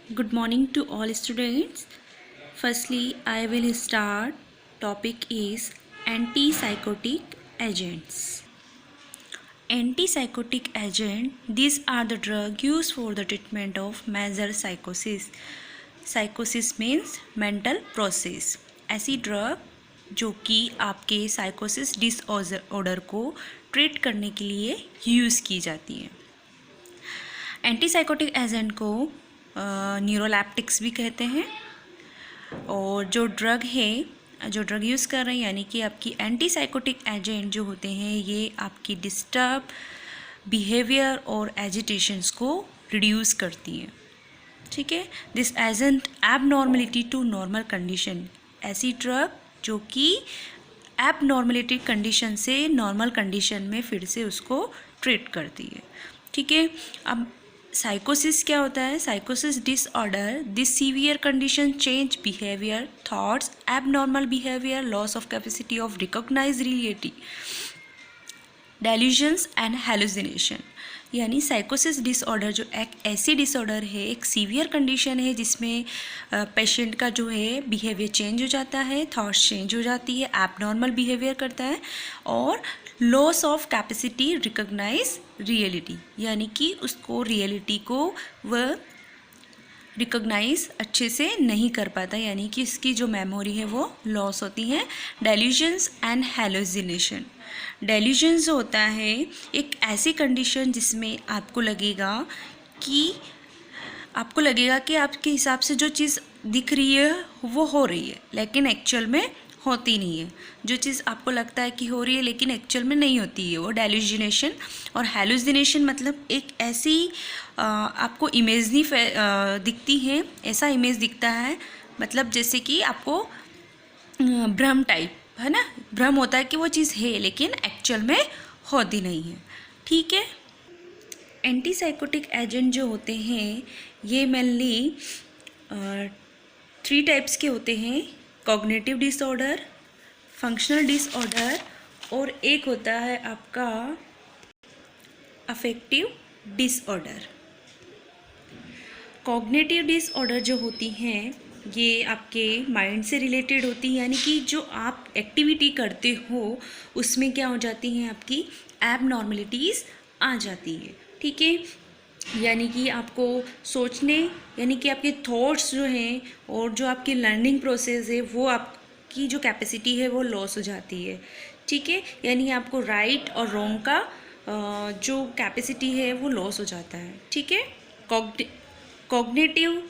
Good morning to all students. Firstly, I will start. Topic is antipsychotic agents. Antipsychotic agent, these are the drug used for the treatment of major psychosis. Psychosis means mental process. ऐसी drug जो कि आपके साइकोसिस disorder को treat करने के लिए use की जाती है। एंटीसाइकोटिक एजेंट को न्यूरोलैप्टिक्स भी कहते हैं। और जो ड्रग यूज़ कर रहे हैं यानी कि आपकी एंटीसाइकोटिक एजेंट जो होते हैं ये आपकी डिस्टर्ब बिहेवियर और एजिटेशंस को रिड्यूस करती हैं। ठीक है, this agent abnormality to normal condition, ऐसी ड्रग जो कि एबनॉर्मलिटी कंडीशन से नॉर्मल कंडीशन में फिर से उसको ट्रीट करती है। ठीक है, अब साइकोसिस क्या होता है? साइकोसिस disorder, this severe condition change behaviour, thoughts, abnormal behaviour, loss of capacity of recognise reality, delusions and hallucination. यानी साइकोसिस डिसऑर्डर जो एक ऐसी डिसऑर्डर है, एक सीवियर कंडीशन है जिसमें पेशेंट का जो है बिहेवियर चेंज हो जाता है, थॉट्स चेंज हो जाती है, एबनॉर्मल बिहेवियर करता है और loss of capacity recognise reality, यानी कि उसको रियलिटी को वह रिकॉग्नाइज अच्छे से नहीं कर पाता, यानी कि इसकी जो मेमोरी है वो लॉस होती है। डेल्यूजन्स एंड हेलुसिनेशन, डेल्यूजन्स होता है एक ऐसी कंडीशन जिसमें आपको लगेगा कि आपके हिसाब से जो चीज़ दिख रही है वो हो रही है लेकिन एक्चुअल में होती नहीं है। जो चीज़ आपको लगता है कि हो रही है लेकिन एक्चुअल में नहीं होती है, वो डेल्यूजिनेशन। और हेलुसिनेशन मतलब एक ऐसी आपको इमेज नहीं दिखती है, ऐसा इमेज दिखता है मतलब जैसे कि आपको भ्रम टाइप है ना, भ्रम होता है कि वो चीज़ है लेकिन एक्चुअल में होती नहीं है। ठीक है, एंटीसाइकोटिक एजेंट जो होते हैं ये मेनली 3 टाइप्स के होते हैं, कॉग्निटिव डिसऑर्डर, फंक्शनल डिसऑर्डर और एक होता है आपका अफेक्टिव डिसऑर्डर। कॉग्निटिव डिसऑर्डर जो होती हैं ये आपके माइंड से रिलेटेड होती है, यानी कि जो आप एक्टिविटी करते हो उसमें क्या हो जाती हैं, आपकी एबनॉर्मलिटीज़ आ जाती है। ठीक है, यानी कि आपको सोचने, यानी कि आपके थॉट्स जो हैं और जो आपकी लर्निंग प्रोसेस है वो आपकी जो कैपेसिटी है वो लॉस हो जाती है। ठीक है, यानी आपको राइट और रॉन्ग का जो कैपेसिटी है वो लॉस हो जाता है। ठीक है, कॉग्निटिव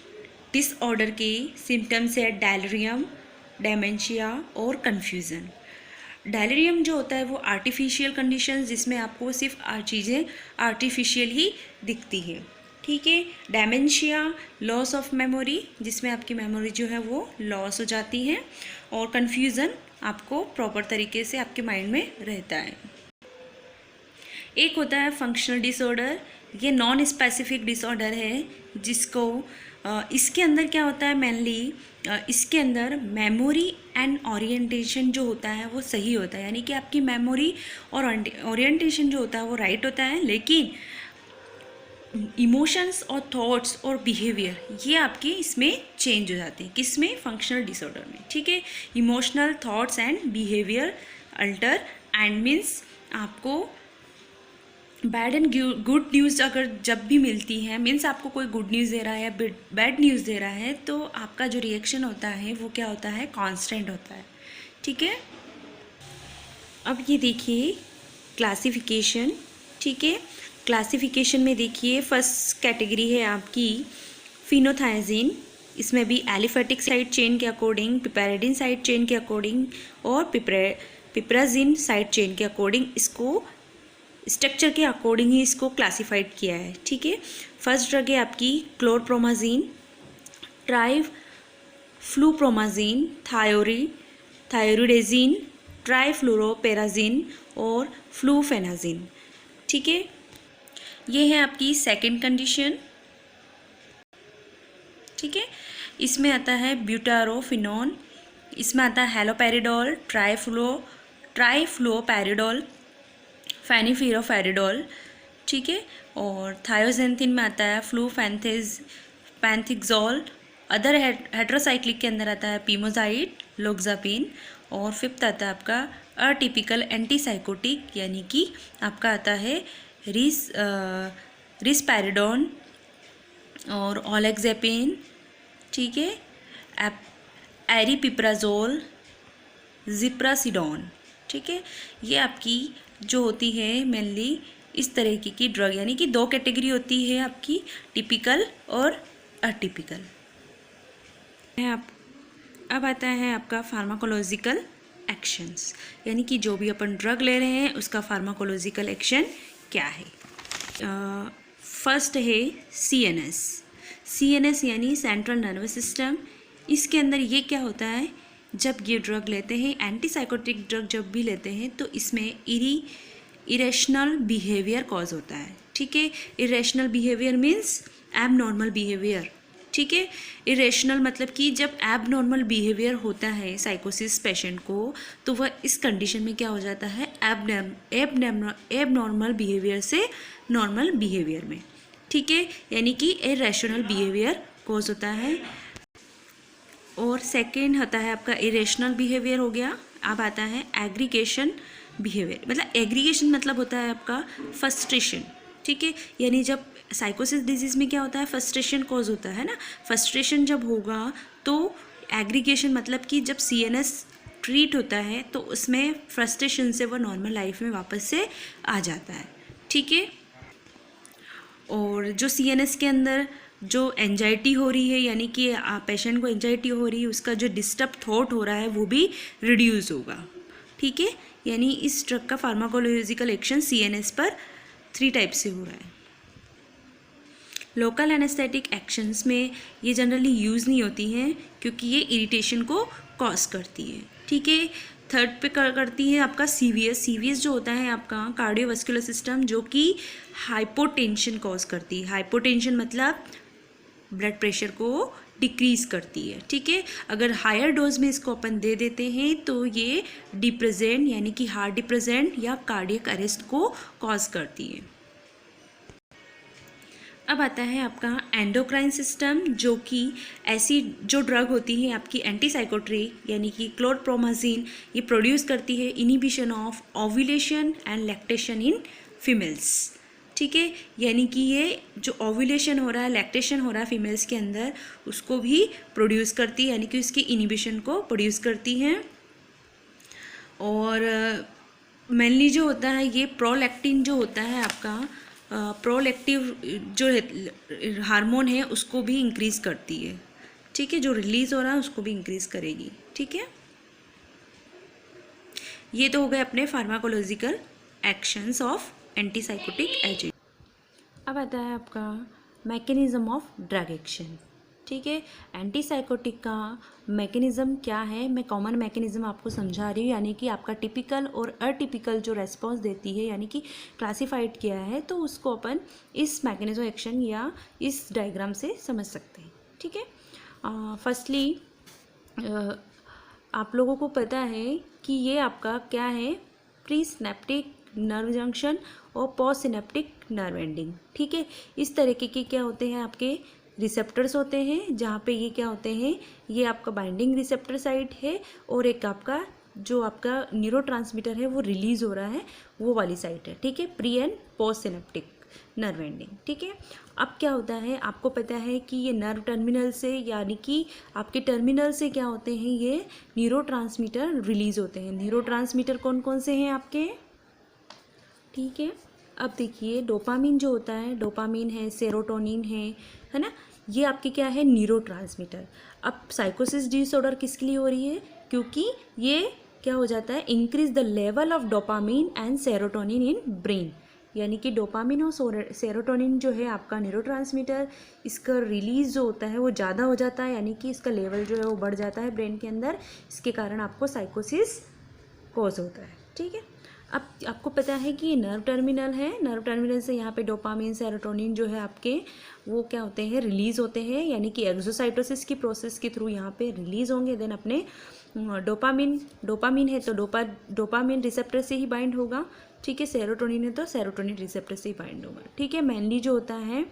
डिसऑर्डर के सिम्टम्स है डेलिरियम, डेमेंशिया और कन्फ्यूज़न। डेलिरियम जो होता है वो आर्टिफिशियल कंडीशन जिसमें आपको सिर्फ चीज़ें आर्टिफिशियल ही दिखती है। ठीक है, डेमेंशिया लॉस ऑफ मेमोरी, जिसमें आपकी मेमोरी जो है वो लॉस हो जाती है और कन्फ्यूज़न आपको प्रॉपर तरीके से आपके माइंड में रहता है। एक होता है फंक्शनल डिसऑर्डर, ये नॉन स्पेसिफिक डिसऑर्डर है जिसको इसके अंदर क्या होता है मेनली, इसके अंदर मेमोरी एंड ओरिएंटेशन जो होता है वो सही होता है, यानी कि आपकी मेमोरी और ओरिएंटेशन जो होता है वो राइट होता है लेकिन इमोशंस और थॉट्स और बिहेवियर ये आपके इसमें चेंज हो जाते हैं। किसमें? फंक्शनल डिसऑर्डर में। ठीक है, emotional thoughts and behaviour alter and means आपको बैड एंड गुड न्यूज़ अगर जब भी मिलती है, मीन्स आपको कोई गुड न्यूज़ दे रहा है या बैड न्यूज़ दे रहा है तो आपका जो रिएक्शन होता है वो क्या होता है, कांस्टेंट होता है। ठीक है, अब ये देखिए क्लासिफिकेशन। ठीक है, क्लासिफिकेशन में देखिए फर्स्ट कैटेगरी है आपकी फिनोथायजीन, इसमें भी एलिफेटिक साइड चेन के अकॉर्डिंग, पिपेराइडिन साइड चेन के अकॉर्डिंग और पिपराजिन साइड चेन के अकॉर्डिंग इसको स्ट्रक्चर के अकॉर्डिंग ही इसको क्लासिफाइड किया है। ठीक है, फर्स्ट ड्रग है आपकी क्लोरप्रोमाजीन, ट्राइफ्लूप्रोमाजीन, थायरोडेजिन, ट्राइफ्लोरोपेराजिन और फ्लूफेनाजिन। ठीक है, ये है आपकी सेकंड कंडीशन। ठीक है, इसमें आता है ब्यूटारोफिनोन, इसमें आता है हेलोपेरिडोल, ट्राइफ्लोपेरिडोल, फेनिफिरापेरिडोल। ठीक है, और थायोजेंथिन में आता है पैंथिक्सोल। अदर हेट्रोसाइक्लिक के अंदर आता है पीमोजाइड, लोक्सापिन। और फिफ्थ आता है आपका अटिपिकल एंटीसाइकोटिक, यानी कि आपका आता है रिस्पैरिडोन और ओलेक्जेपिन, ठीक है, एरिपिप्राजोल, जिप्रासिडोन, ठीक है। ये आपकी जो होती है मेनली इस तरीके की ड्रग, यानी कि दो कैटेगरी होती है आपकी, टिपिकल और अटिपिकल। अब आता है आपका फार्माकोलॉजिकल एक्शंस, यानी कि जो भी अपन ड्रग ले रहे हैं उसका फार्माकोलॉजिकल एक्शन क्या है। फर्स्ट है CNS यानी सेंट्रल नर्वस सिस्टम। इसके अंदर ये क्या होता है, जब ये ड्रग लेते हैं, एंटीसाइकोटिक ड्रग जब भी लेते हैं तो इसमें इरेशनल बिहेवियर कॉज होता है, ठीक है। Irrational behaviour means abnormal behaviour, ठीक है। इरेशनल मतलब कि जब एबनॉर्मल बिहेवियर होता है साइकोसिस पेशेंट को, तो वह इस कंडीशन में क्या हो जाता है, एबनॉर्मल बिहेवियर से नॉर्मल बिहेवियर में, ठीक है, यानी कि इरेशनल बिहेवियर कॉज होता है। और सेकेंड होता है आपका इरेशनल बिहेवियर हो गया। अब आता है एग्रीगेशन बिहेवियर, मतलब एग्रीगेशन मतलब होता है आपका फ्रस्ट्रेशन, ठीक है, यानी जब साइकोसिस डिजीज़ में क्या होता है, फ्रस्ट्रेशन कॉज होता है ना, फ्रस्ट्रेशन जब होगा तो एग्रीगेशन मतलब कि जब CNS ट्रीट होता है तो उसमें फ्रस्ट्रेशन से वो नॉर्मल लाइफ में वापस से आ जाता है, ठीक है। और जो CNS के अंदर जो एंजाइटी हो रही है, यानी कि पेशेंट को एंजाइटी हो रही है, उसका जो डिस्टर्ब थॉट हो रहा है वो भी रिड्यूस होगा, ठीक है। यानी इस ड्रग का फार्माकोलॉजिकल एक्शन CNS पर 3 टाइप से हो रहा है। लोकल एनेस्थेटिक एक्शंस में ये जनरली यूज़ नहीं होती हैं क्योंकि ये इरिटेशन को कॉज करती है, ठीक है। थर्ड पे करती है आपका CVS जो होता है आपका कार्डियोवास्कुलर सिस्टम, जो कि हाइपोटेंशन कॉज करती है। हाइपोटेंशन मतलब ब्लड प्रेशर को डिक्रीज़ करती है, ठीक है। अगर हायर डोज में इसको अपन दे देते हैं तो ये डिप्रेजेंट यानी कि हार्ट डिप्रेजेंट या कार्डियक अरेस्ट को कॉज करती है। अब आता है आपका एंडोक्राइन सिस्टम, जो कि ऐसी जो ड्रग होती है आपकी एंटीसाइकोट्रिक यानी कि क्लोरप्रोमाजिन, ये प्रोड्यूस करती है inhibition of ovulation and lactation in females, ठीक है। यानी कि ये जो ओव्यूलेशन हो रहा है, लैक्टेशन हो रहा है फीमेल्स के अंदर, उसको भी प्रोड्यूस करती है, यानी कि उसकी इनिबिशन को प्रोड्यूस करती हैं। और मेनली जो होता है ये प्रोलैक्टिन जो होता है आपका, प्रोलैक्टिव जो हार्मोन है उसको भी इंक्रीज़ करती है, ठीक है, जो रिलीज़ हो रहा है उसको भी इंक्रीज़ करेगी, ठीक है। ये तो हो गए अपने pharmacological actions of antipsychotic agent. अब आता है आपका मैकेनिज्म ऑफ ड्रग एक्शन, ठीक है। एंटीसाइकोटिक का मैकेनिज्म क्या है, मैं कॉमन मैकेनिज्म आपको समझा रही हूँ, यानी कि आपका टिपिकल और अटिपिकल जो रेस्पॉन्स देती है, यानी कि क्लासिफाइड किया है, तो उसको अपन इस मैकेनिज्म एक्शन या इस डायग्राम से समझ सकते हैं, ठीक है। फर्स्टली आप लोगों को पता है कि ये आपका क्या है, प्री सिनेप्टिक नर्व जंक्शन और पोस्ट सिनेप्टिक नर्व एंडिंग, ठीक है। इस तरीके के क्या होते हैं आपके रिसेप्टर्स होते हैं, जहाँ पे ये क्या होते हैं, ये आपका बाइंडिंग रिसेप्टर साइट है, और एक आपका जो आपका न्यूरोट्रांसमीटर है वो रिलीज़ हो रहा है वो वाली साइट है, ठीक है, pre and post synaptic nerve ending, ठीक है। अब क्या होता है, आपको पता है कि ये नर्व टर्मिनल से, यानी कि आपके टर्मिनल से क्या होते हैं, ये न्यूरोट्रांसमीटर रिलीज़ होते हैं। न्यूरोट्रांसमीटर कौन कौन से हैं आपके, ठीक है। अब देखिए डोपामीन जो होता है, डोपामीन है, सेरोटोनिन है ना, ये आपके क्या है, न्यूरोट्रांसमीटर। अब साइकोसिस डिसऑर्डर किसके लिए हो रही है, क्योंकि ये क्या हो जाता है, increase the level of dopamine and serotonin in brain, यानी कि डोपामिन और सेरोटोनिन जो है आपका न्यूरोट्रांसमीटर, इसका रिलीज़ जो होता है वो ज़्यादा हो जाता है, यानी कि इसका लेवल जो है वो बढ़ जाता है ब्रेन के अंदर, इसके कारण आपको साइकोसिस कॉज होता है, ठीक है। अब आपको पता है कि ये नर्व टर्मिनल है, नर्व टर्मिनल से यहाँ पे डोपामिन सेरोटोनिन जो है आपके वो क्या होते हैं, रिलीज़ होते हैं, यानी कि एक्सोसाइटोसिस की प्रोसेस के थ्रू यहाँ पे रिलीज़ होंगे। देन अपने डोपामिन है तो डोपामिन रिसेप्टर से ही बाइंड होगा, ठीक है। सेरोटोनिन है तो सेरोटोनिन रिसेप्टर से ही बाइंड होगा, ठीक है। मेनली जो होता है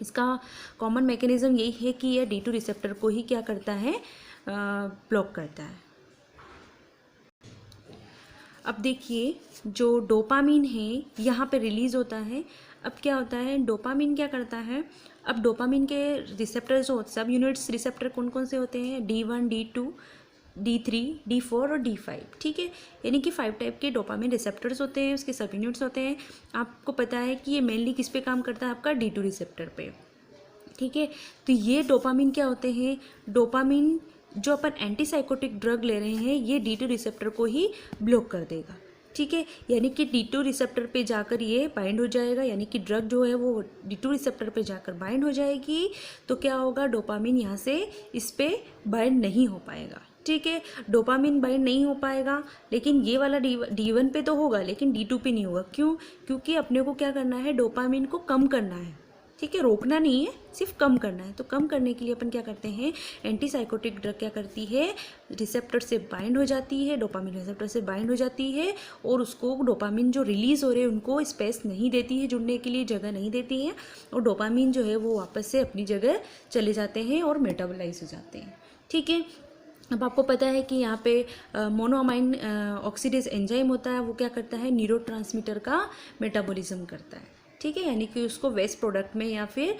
इसका कॉमन मैकेनिज्म यही है कि यह D2 रिसेप्टर को ही क्या करता है, ब्लॉक करता है। अब देखिए जो डोपामीन है यहाँ पे रिलीज़ होता है। अब क्या होता है, डोपामीन क्या करता है, अब डोपामीन के रिसेप्टर जो सब यूनिट्स रिसेप्टर कौन कौन से होते हैं, D1, D2, D3, D4 और D5, ठीक है। यानी कि 5 टाइप के डोपामिन रिसेप्टर्स होते हैं, उसके सब यूनिट्स होते हैं। आपको पता है कि ये मेनली किस पे काम करता है, आपका D2 रिसेप्टर पे, ठीक है। तो ये डोपामिन क्या होते हैं, डोपामिन जो अपन एंटीसाइकोटिक ड्रग ले रहे हैं ये D2 रिसेप्टर को ही ब्लॉक कर देगा, ठीक है। यानी कि D2 रिसेप्टर पे जाकर ये बाइंड हो जाएगा, यानी कि ड्रग जो है वो D2 रिसेप्टर पे जाकर बाइंड हो जाएगी। तो क्या होगा, डोपामिन यहाँ से इस पे बाइंड नहीं हो पाएगा, ठीक है। डोपामिन बाइंड नहीं हो पाएगा, लेकिन ये वाला D1 पे तो होगा लेकिन D2 पे नहीं होगा। क्यों, क्योंकि अपने को क्या करना है, डोपामिन को कम करना है, ठीक है, रोकना नहीं है, सिर्फ कम करना है। तो कम करने के लिए अपन क्या करते हैं, एंटीसाइकोटिक ड्रग क्या करती है, रिसेप्टर से बाइंड हो जाती है, डोपामिन रिसेप्टर से बाइंड हो जाती है और उसको डोपामिन जो रिलीज़ हो रहे हैं उनको स्पेस नहीं देती है, जुड़ने के लिए जगह नहीं देती है, और डोपामिन जो है वो वापस से अपनी जगह चले जाते हैं और मेटाबोलाइज हो जाते हैं, ठीक है। अब आपको पता है कि यहाँ पे मोनोअमाइन ऑक्सीडेज एंजाइम होता है, वो क्या करता है, न्यूरोट्रांसमीटर का मेटाबॉलिज्म करता है, ठीक है। यानी कि उसको वेस्ट प्रोडक्ट में या फिर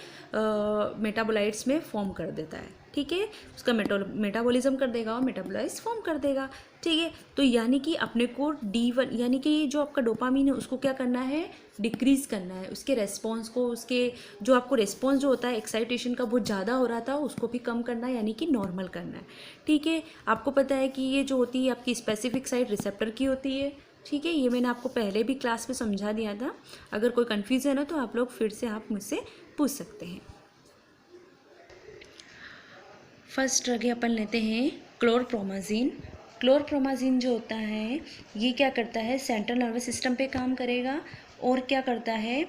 मेटाबोलाइट्स में फॉर्म कर देता है, ठीक है। उसका मेटाबॉलिज्म कर देगा और मेटाबोलाइट्स फॉर्म कर देगा, ठीक है। तो यानी कि अपने को D1 यानी कि जो आपका डोपामिन है उसको क्या करना है, डिक्रीज़ करना है, उसके रेस्पॉन्स को, उसके जो आपको रेस्पॉन्स जो होता है एक्साइटेशन का बहुत ज़्यादा हो रहा था उसको भी कम करना है, यानी कि नॉर्मल करना है, ठीक है। आपको पता है कि ये जो होती है आपकी स्पेसिफिक साइट रिसेप्टर की होती है, ठीक है। ये मैंने आपको पहले भी क्लास में समझा दिया था। अगर कोई कन्फ्यूज़न है तो आप लोग फिर से आप मुझसे पूछ सकते हैं। फर्स्ट ड्रग अपन लेते हैं क्लोरप्रोमाज़िन। क्लोरप्रोमाज़िन जो होता है ये क्या करता है, सेंट्रल नर्वस सिस्टम पे काम करेगा और क्या करता है,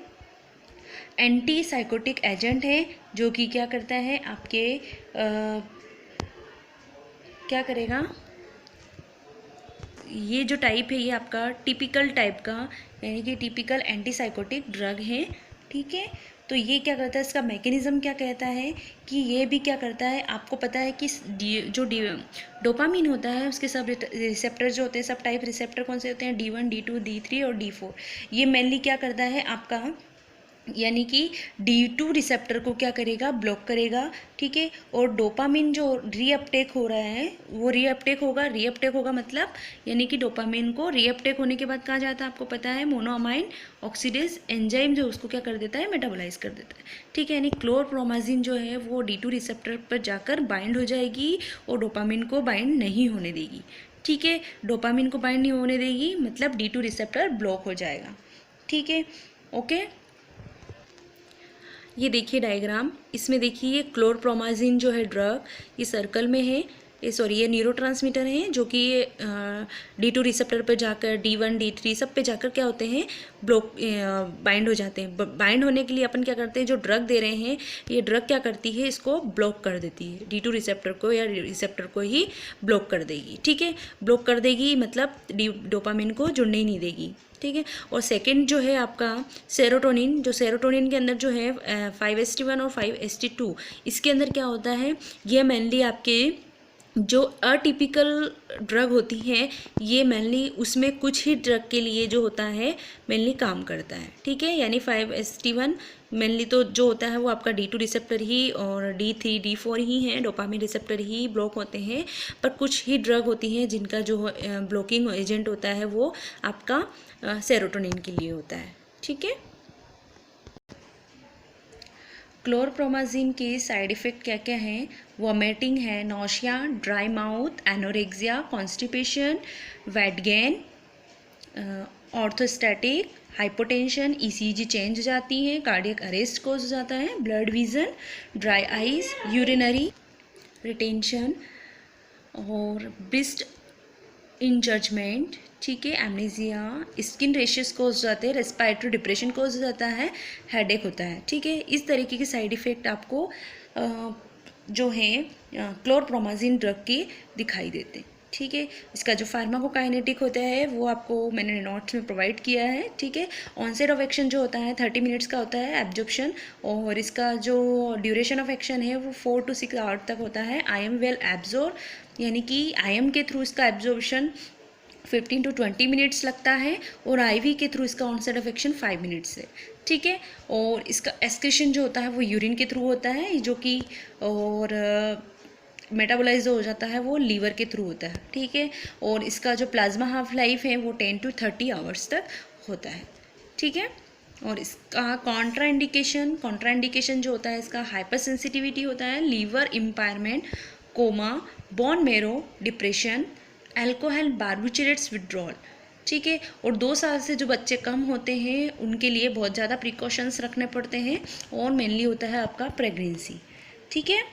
एंटी साइकोटिक एजेंट है जो कि क्या करता है आपके क्या करेगा, ये जो टाइप है ये आपका टिपिकल टाइप का यानी कि टिपिकल एंटीसाइकोटिक ड्रग है, ठीक है। तो ये क्या करता है, इसका मैकेनिज्म क्या कहता है कि ये भी क्या करता है, आपको पता है कि जो डोपामिन होता है उसके सब रिसेप्टर जो होते हैं, सब टाइप रिसेप्टर कौन से होते हैं, D1, D2, D3 और D4। ये मेनली क्या करता है आपका, यानी कि D2 रिसेप्टर को क्या करेगा, ब्लॉक करेगा, ठीक है। और डोपामिन जो रीअपटेक हो रहा है वो रीअपटेक होगा मतलब यानी कि डोपामिन को रीअपटेक होने के बाद कहाँ जाता है, आपको पता है मोनोअमाइन ऑक्सीडेज एंजाइम जो उसको क्या कर देता है, मेटाबोलाइज कर देता है, ठीक है। यानी क्लोरप्रोमाज़िन जो है वो D2 रिसेप्टर पर जाकर बाइंड हो जाएगी और डोपामिन को बाइंड नहीं होने देगी, ठीक है। डोपामिन को बाइंड नहीं होने देगी मतलब D2 रिसेप्टर ब्लॉक हो जाएगा, ठीक है, ओके। ये देखिए डायग्राम, इसमें देखिए ये क्लोरप्रोमाज़िन जो है ड्रग ये सर्कल में है, ये न्यूरोट्रांसमीटर हैं जो कि D2 रिसेप्टर पर जाकर D1, D3 सब पे जाकर क्या होते हैं, ब्लॉक बाइंड हो जाते हैं। बाइंड होने के लिए अपन क्या करते हैं, जो ड्रग दे रहे हैं ये ड्रग क्या करती है, इसको ब्लॉक कर देती है, D2 रिसेप्टर को या रिसेप्टर को ही ब्लॉक कर देगी, ठीक है। ब्लॉक कर देगी मतलब डोपामिन को जुड़ने ही नहीं देगी, ठीक है। और सेकंड जो है आपका सेरोटोनिन, जो सेरोटोनिन के अंदर जो है 5-HT1 और 5-HT2 इसके अंदर क्या होता है, ये मेनली आपके जो अटिपिकल ड्रग होती हैं ये मेनली उसमें कुछ ही ड्रग के लिए जो होता है मेनली काम करता है, ठीक है। यानी 5-HT1 मेनली तो जो होता है वो आपका D2 रिसेप्टर ही और D3, D4 ही हैं, डोपामिन रिसेप्टर ही ब्लॉक होते हैं, पर कुछ ही ड्रग होती हैं जिनका जो ब्लॉकिंग एजेंट होता है वो आपका सेरोटोनिन के लिए होता है, ठीक है। क्लोरप्रोमाज़िन के साइड इफ़ेक्ट क्या क्या हैं, वॉमिटिंग है, nausea, dry mouth, anorexia, constipation, weight gain, orthostatic, hypotension, ECG change हो जाती है, कार्डियक अरेस्ट कोज हो जाता है, blood vision, dry eyes, urinary retention और ब्रिस्ट इन जजमेंट, ठीक है, एमनेजिया, स्किन रेशेस को हो जाते हैं, रेस्पिरेटरी डिप्रेशन को हो जाता है, हेडेक होता है, ठीक है। इस तरीके के साइड इफ़ेक्ट आपको जो है क्लोरप्रोमाज़िन ड्रग के दिखाई देते हैं, ठीक है। इसका जो फार्माकोकाइनेटिक होता है वो आपको मैंने नोट्स में प्रोवाइड किया है, ठीक है। ऑनसेट ऑफ एक्शन जो होता है 30 मिनट्स का होता है एब्जॉर्प्शन, और इसका जो ड्यूरेशन ऑफ एक्शन है वो 4 to 6 आवर तक होता है। आई एम वेल एब्जॉर्ब, यानी कि IM के थ्रू इसका एब्जॉर्प्शन 15 to 20 मिनट्स लगता है, और IV के थ्रू इसका ऑनसेट ऑफ एक्शन 5 मिनट्स है, ठीक है। और इसका एक्सक्रीशन जो होता है वो यूरिन के थ्रू होता है, जो कि और मेटाबोलाइज हो जाता है वो लीवर के थ्रू होता है, ठीक है। और इसका जो प्लाज्मा हाफ लाइफ है वो 10 to 30 आवर्स तक होता है, ठीक है। और इसका कॉन्ट्राइंडिकेशन जो होता है इसका हाइपर सेंसिटिविटी होता है, liver impairment, coma, bone marrow, depression, alcohol barbiturates withdrawal, ठीक है। और 2 साल से जो बच्चे कम होते हैं उनके लिए बहुत ज़्यादा प्रिकॉशंस रखने पड़ते हैं, और मेनली होता है आपका प्रेगनेंसी, ठीक है।